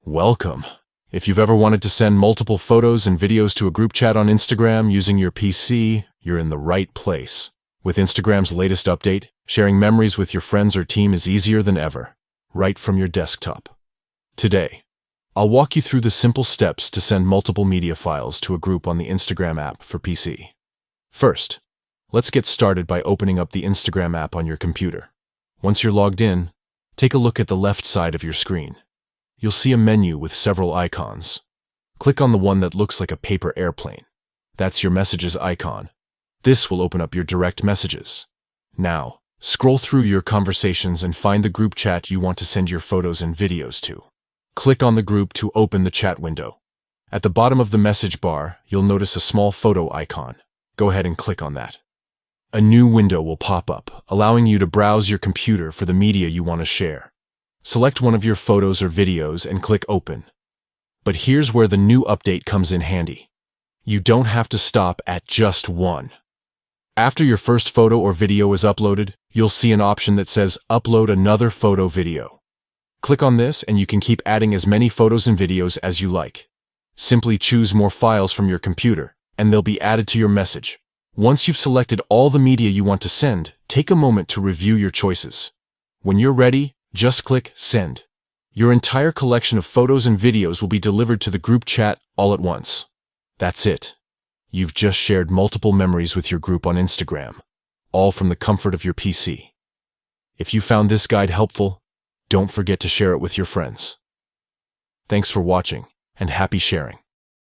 Welcome. If you've ever wanted to send multiple photos and videos to a group chat on Instagram using your PC, you're in the right place. With Instagram's latest update, sharing memories with your friends or team is easier than ever, right from your desktop. Today, I'll walk you through the simple steps to send multiple media files to a group on the Instagram app for PC. First, let's get started by opening up the Instagram app on your computer. Once you're logged in, take a look at the left side of your screen. You'll see a menu with several icons. Click on the one that looks like a paper airplane. That's your messages icon. This will open up your direct messages. Now, scroll through your conversations and find the group chat you want to send your photos and videos to. Click on the group to open the chat window. At the bottom of the message bar, you'll notice a small photo icon. Go ahead and click on that. A new window will pop up, allowing you to browse your computer for the media you want to share. Select one of your photos or videos and click Open. But here's where the new update comes in handy. You don't have to stop at just one. After your first photo or video is uploaded, you'll see an option that says Upload another photo video. Click on this and you can keep adding as many photos and videos as you like. Simply choose more files from your computer, and they'll be added to your message. Once you've selected all the media you want to send, take a moment to review your choices. When you're ready, just click Send. Your entire collection of photos and videos will be delivered to the group chat all at once. That's it. You've just shared multiple memories with your group on Instagram, all from the comfort of your PC. If you found this guide helpful, don't forget to share it with your friends. Thanks for watching, and happy sharing.